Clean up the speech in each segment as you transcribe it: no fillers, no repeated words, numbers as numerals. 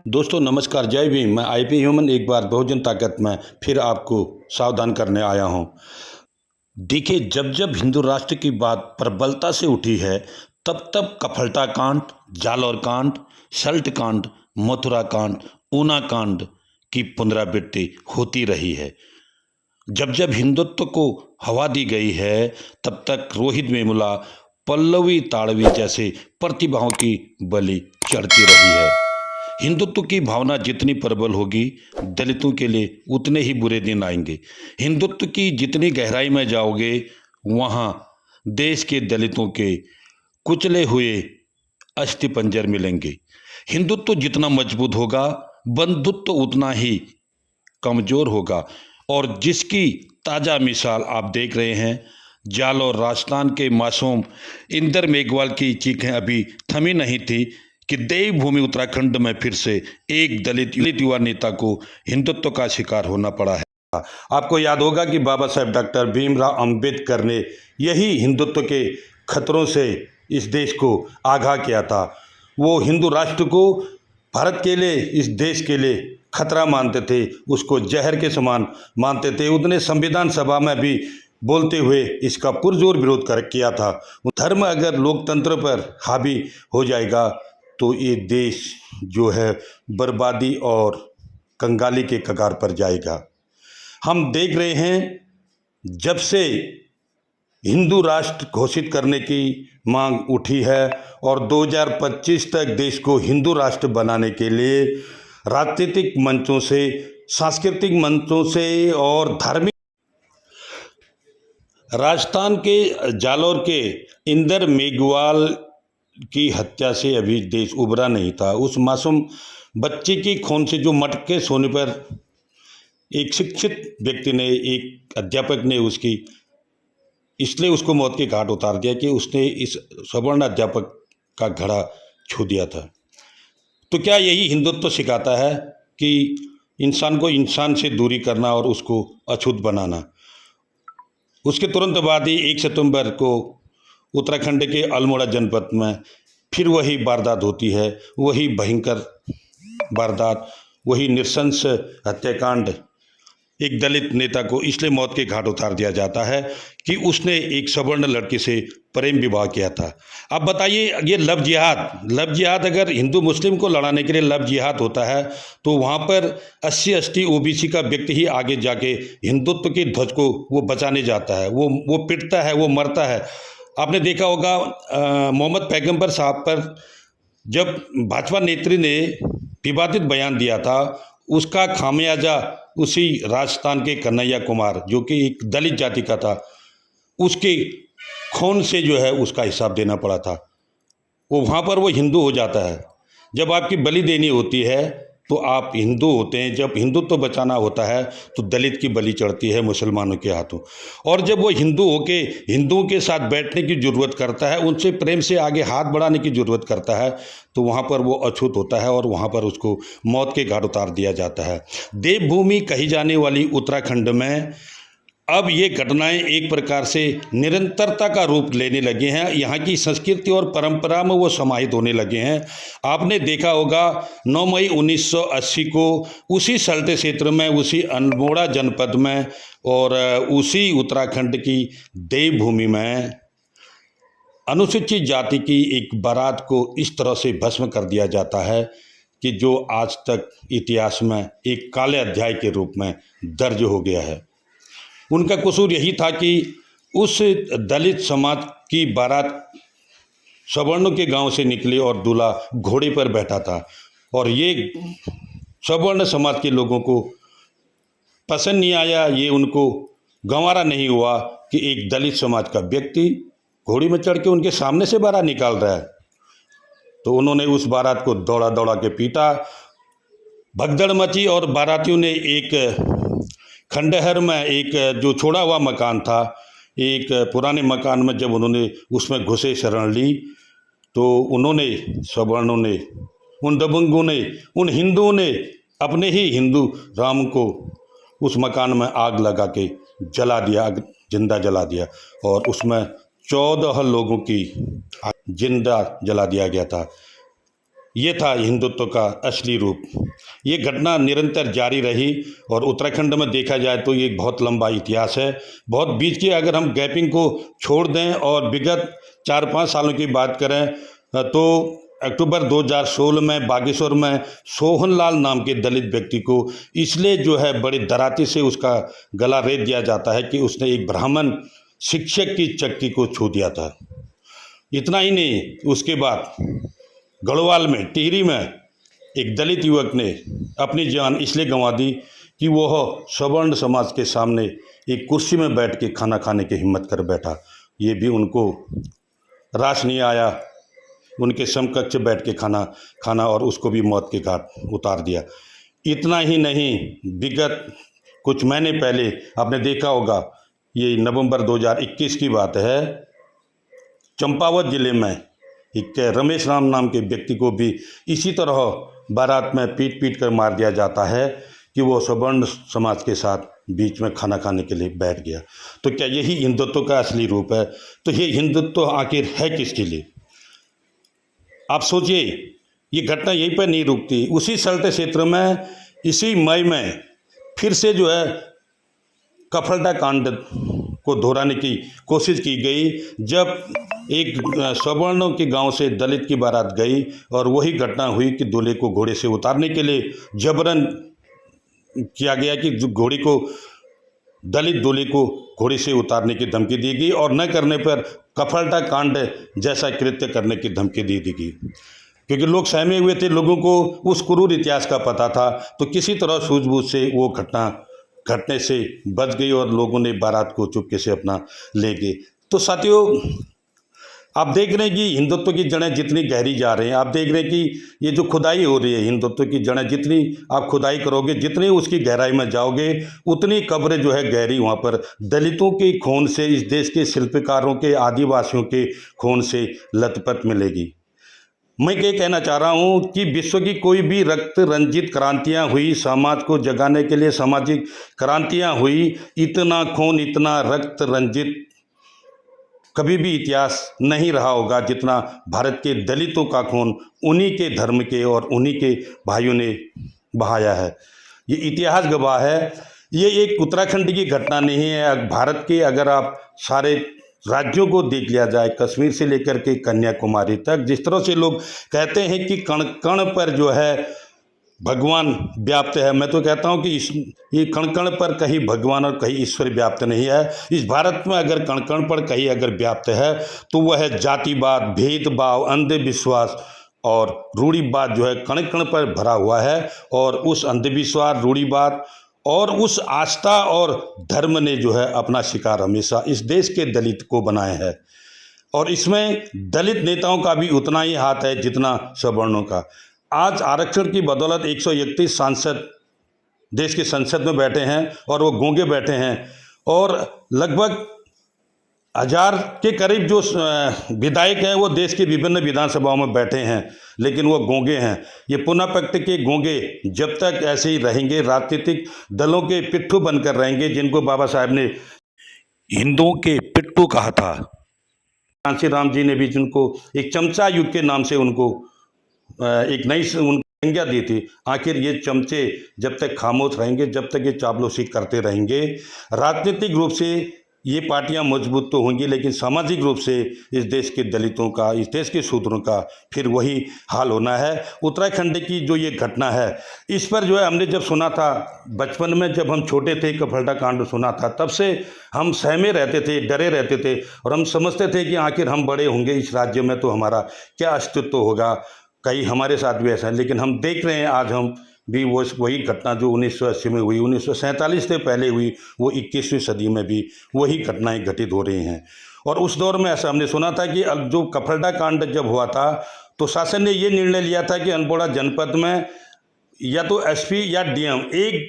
दोस्तों नमस्कार, जय भीम। मैं आईपी ह्यूमन एक बार बहुजन ताकत में फिर आपको सावधान करने आया हूं। देखिए, जब जब हिंदू राष्ट्र की बात प्रबलता से उठी है तब तब कफलता कांड, जालौर कांड, सल्ट कांड, मथुरा कांड, ऊना कांड की पुनरावृत्ति होती रही है। जब जब हिंदुत्व को हवा दी गई है तब तक रोहित वेमुला, पल्लवी ताड़वी जैसे प्रतिभाओं की बलि चढ़ती रही है। हिंदुत्व की भावना जितनी प्रबल होगी, दलितों के लिए उतने ही बुरे दिन आएंगे। हिंदुत्व की जितनी गहराई में जाओगे, वहाँ देश के दलितों के कुचले हुए अस्थिपंजर मिलेंगे। हिंदुत्व जितना मजबूत होगा, बंधुत्व उतना ही कमजोर होगा। और जिसकी ताज़ा मिसाल आप देख रहे हैं, जालौर राजस्थान के मासूम इंदर मेघवाल की चीखें अभी थमी नहीं थी कि देवभूमि उत्तराखंड में फिर से एक दलित युवा नेता को हिंदुत्व का शिकार होना पड़ा है। आपको याद होगा कि बाबा साहेब डॉक्टर भीमराव अंबेडकर ने यही हिंदुत्व के खतरों से इस देश को आगाह किया था। वो हिंदू राष्ट्र को भारत के लिए, इस देश के लिए खतरा मानते थे, उसको जहर के समान मानते थे। उन्होंने संविधान सभा में भी बोलते हुए इसका पुरजोर विरोध किया था। धर्म अगर लोकतंत्र पर हावी हो जाएगा तो ये देश जो है बर्बादी और कंगाली के कगार पर जाएगा। हम देख रहे हैं, जब से हिंदू राष्ट्र घोषित करने की मांग उठी है और 2025 तक देश को हिंदू राष्ट्र बनाने के लिए राजनीतिक मंचों से, सांस्कृतिक मंचों से और धार्मिक, राजस्थान के जालौर के इंदर मेघवाल की हत्या से अभी देश उभरा नहीं था। उस मासूम बच्चे की खून से जो मटके सोने पर एक शिक्षित व्यक्ति ने, एक अध्यापक ने उसकी इसलिए उसको मौत के घाट उतार दिया कि उसने इस सवर्ण अध्यापक का घड़ा छू दिया था। तो क्या यही हिंदुत्व सिखाता है कि इंसान को इंसान से दूरी करना और उसको अछूत बनाना? उसके तुरंत बाद ही 1 सितंबर को उत्तराखंड के अल्मोड़ा जनपद में फिर वही वारदात होती है, वही भयंकर वारदात, वही नृशंस हत्याकांड। एक दलित नेता को इसलिए मौत के घाट उतार दिया जाता है कि उसने एक सवर्ण लड़की से प्रेम विवाह किया था। अब बताइए, ये लव जिहाद अगर हिंदू मुस्लिम को लड़ाने के लिए लव जिहाद होता है तो वहाँ पर 80-80 ओबीसी का व्यक्ति ही आगे जाके हिंदुत्व के ध्वज को वो बचाने जाता है, वो पिटता है, वो मरता है। आपने देखा होगा मोहम्मद पैगंबर साहब पर जब भाजपा नेत्री ने विवादित बयान दिया था, उसका खामियाजा उसी राजस्थान के कन्हैया कुमार, जो कि एक दलित जाति का था, उसके खून से जो है उसका हिसाब देना पड़ा था। वो वहाँ पर वो हिंदू हो जाता है। जब आपकी बलि देनी होती है तो आप हिंदू होते हैं, जब हिंदुत्व तो बचाना होता है तो दलित की बलि चढ़ती है मुसलमानों के हाथों। और जब वो हिंदू होके हिंदुओं के साथ बैठने की ज़रूरत करता है, उनसे प्रेम से आगे हाथ बढ़ाने की ज़रूरत करता है, तो वहाँ पर वो अछूत होता है और वहाँ पर उसको मौत के घाट उतार दिया जाता है। देवभूमि कही जाने वाली उत्तराखंड में अब ये घटनाएं एक प्रकार से निरंतरता का रूप लेने लगे हैं। यहाँ की संस्कृति और परंपरा में वो समाहित होने लगे हैं। आपने देखा होगा 9 मई 1980 को उसी सल्ट क्षेत्र में, उसी अल्मोड़ा जनपद में और उसी उत्तराखंड की देवभूमि में अनुसूचित जाति की एक बारात को इस तरह से भस्म कर दिया जाता है कि जो आज तक इतिहास में एक काले अध्याय के रूप में दर्ज हो गया है। उनका कसूर यही था कि उस दलित समाज की बारात सवर्णों के गांव से निकली और दूल्हा घोड़े पर बैठा था और ये सवर्ण समाज के लोगों को पसंद नहीं आया। ये उनको गंवारा नहीं हुआ कि एक दलित समाज का व्यक्ति घोड़ी में चढ़ के उनके सामने से बारात निकाल रहा है। तो उन्होंने उस बारात को दौड़ा दौड़ा के पीटा, भगदड़ मची और बारातियों ने एक खंडहर में, एक जो छोड़ा हुआ मकान था, एक पुराने मकान में जब उन्होंने उसमें घुसे शरण ली तो उन्होंने, सवर्णों ने, उन दबंगों ने, उन हिंदुओं ने अपने ही हिंदू राम को उस मकान में आग लगा के जला दिया, जिंदा जला दिया और उसमें 14 लोगों की जिंदा जला दिया गया था। ये था हिंदुत्व का असली रूप। ये घटना निरंतर जारी रही और उत्तराखंड में देखा जाए तो ये बहुत लंबा इतिहास है। बहुत बीच की अगर हम गैपिंग को छोड़ दें और विगत 4-5 सालों की बात करें तो अक्टूबर 2016 में बागेश्वर में सोहनलाल नाम के दलित व्यक्ति को इसलिए जो है बड़ी डराती से उसका गला रेत दिया जाता है कि उसने एक ब्राह्मण शिक्षक की चक्की को छू दिया था। इतना ही नहीं, उसके बाद गढ़वाल में टिहरी में एक दलित युवक ने अपनी जान इसलिए गंवा दी कि वह सवर्ण समाज के सामने एक कुर्सी में बैठ के खाना खाने की हिम्मत कर बैठा। ये भी उनको रास नहीं आया, उनके समकक्ष बैठ के खाना और उसको भी मौत के घाट उतार दिया। इतना ही नहीं, विगत कुछ महीने पहले आपने देखा होगा, ये नवंबर 2021 की बात है, चंपावत जिले में एक रमेश राम नाम के व्यक्ति को भी इसी तरह बारात में पीट कर मार दिया जाता है कि वो सवर्ण समाज के साथ बीच में खाना खाने के लिए बैठ गया। तो क्या यही हिंदुत्व का असली रूप है? तो ये हिंदुत्व आखिर है किसके लिए? आप सोचिए, ये घटना यहीं पर नहीं रुकती। उसी सल्टे क्षेत्र में इसी मई में फिर से जो है कफलटा कांड को दोहराने की कोशिश की गई, जब एक सवर्णों के गांव से दलित की बारात गई और वही घटना हुई कि दूल्हे को घोड़े से उतारने के लिए जबरन किया गया कि घोड़ी को दलित दूल्हे को घोड़े से उतारने की धमकी दी गई और न करने पर कफलटा कांड जैसा कृत्य करने की धमकी दी गई। क्योंकि लोग सहमे हुए थे, लोगों को उस क्रूर इतिहास का पता था, तो किसी तरह सूझबूझ से वो घटना घटने से बच गई और लोगों ने बारात को चुपके से अपना ले गए। तो साथियों, आप देख रहे हैं कि हिंदुत्व की जड़ें जितनी गहरी जा रही हैं, आप देख रहे हैं कि ये जो खुदाई हो रही है, हिंदुत्व की जड़ें जितनी आप खुदाई करोगे, जितनी उसकी गहराई में जाओगे, उतनी कब्रें जो है गहरी वहाँ पर दलितों के खून से, इस देश के शिल्पकारों के, आदिवासियों के खून से लथपथ मिलेगी। मैं ये कहना चाह रहा हूँ कि विश्व की कोई भी रक्त रंजित क्रांतियाँ हुई, समाज को जगाने के लिए सामाजिक क्रांतियाँ हुई, इतना खून, इतना रक्त रंजित कभी भी इतिहास नहीं रहा होगा जितना भारत के दलितों का खून उन्हीं के धर्म के और उन्हीं के भाइयों ने बहाया है। ये इतिहास गवाह है। ये एक उत्तराखंड की घटना नहीं है। भारत के अगर आप सारे राज्यों को देख लिया जाए, कश्मीर से लेकर के कन्याकुमारी तक, जिस तरह से लोग कहते हैं कि कण कण पर जो है भगवान व्याप्त है, मैं तो कहता हूं कि ये कण कण पर कहीं भगवान और कहीं ईश्वर व्याप्त नहीं है। इस भारत में अगर कण कण पर कहीं अगर व्याप्त है तो वह है जातिवाद, भेदभाव, अंधविश्वास और रूढ़िवाद जो है कण कण पर भरा हुआ है। और उस अंधविश्वास, रूढ़िवाद और उस आस्था और धर्म ने जो है अपना शिकार हमेशा इस देश के दलित को बनाया है। और इसमें दलित नेताओं का भी उतना ही हाथ है जितना सवर्णों का। आज आरक्षण की बदौलत 131 सांसद देश की संसद में बैठे हैं और वो गूंगे बैठे हैं, और लगभग 1000 के करीब जो विधायक हैं वो देश की विभिन्न विधानसभाओं में बैठे हैं, लेकिन वो गूंगे हैं। ये पुनः पक्त के गूंगे जब तक ऐसे ही रहेंगे, राजनीतिक दलों के पिट्ठू बनकर रहेंगे, जिनको बाबा साहब ने हिंदुओं के पिट्ठू कहा था। कांशी राम जी ने भी जिनको एक चमचा युग के नाम से उनको एक नई संज्ञा दी थी। आखिर ये चमचे जब तक खामोश रहेंगे, जब तक ये चापलूसी करते रहेंगे, राजनीतिक रूप से ये पार्टियां मजबूत तो होंगी, लेकिन सामाजिक रूप से इस देश के दलितों का, इस देश के शूद्रों का फिर वही हाल होना है। उत्तराखंड की जो ये घटना है, इस पर जो है हमने जब सुना था बचपन में, जब हम छोटे थे, कफलटा कांड सुना था, तब से हम सहमे रहते थे, डरे रहते थे, और हम समझते थे कि आखिर हम बड़े होंगे इस राज्य में तो हमारा क्या अस्तित्व होगा, कहीं हमारे साथ भी ऐसा है। लेकिन हम देख रहे हैं आज हम भी वही घटना जो 1980 में हुई, 1947 से पहले हुई, वो 21वीं सदी में भी वही घटनाएं घटित हो रही हैं। और उस दौर में ऐसा हमने सुना था कि जो कफलटा कांड जब हुआ था तो शासन ने ये निर्णय लिया था कि अल्मोड़ा जनपद में या तो एसपी या डीएम एक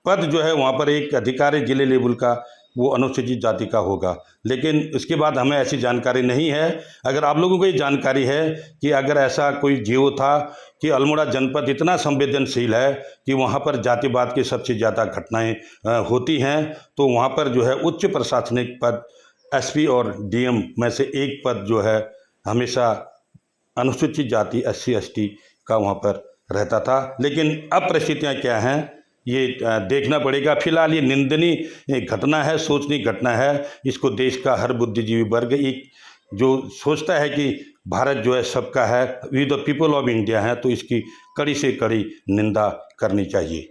पद जो है वहाँ पर एक अधिकारी जिले लेवल का वो अनुसूचित जाति का होगा। लेकिन उसके बाद हमें ऐसी जानकारी नहीं है। अगर आप लोगों को ये जानकारी है कि अगर ऐसा कोई जीव था कि अल्मोड़ा जनपद इतना संवेदनशील है कि वहाँ पर जातिवाद की सबसे ज़्यादा घटनाएं होती हैं, तो वहाँ पर जो है उच्च प्रशासनिक पद एसपी और डीएम में से एक पद जो है हमेशा अनुसूचित जाति SC/ST का वहाँ पर रहता था। लेकिन अब परिस्थितियाँ क्या हैं ये देखना पड़ेगा। फिलहाल ये निंदनीय घटना है, सोचनीय घटना है। इसको देश का हर बुद्धिजीवी वर्ग एक जो सोचता है कि भारत जो है सबका है, we the people of India है, तो इसकी कड़ी से कड़ी निंदा करनी चाहिए।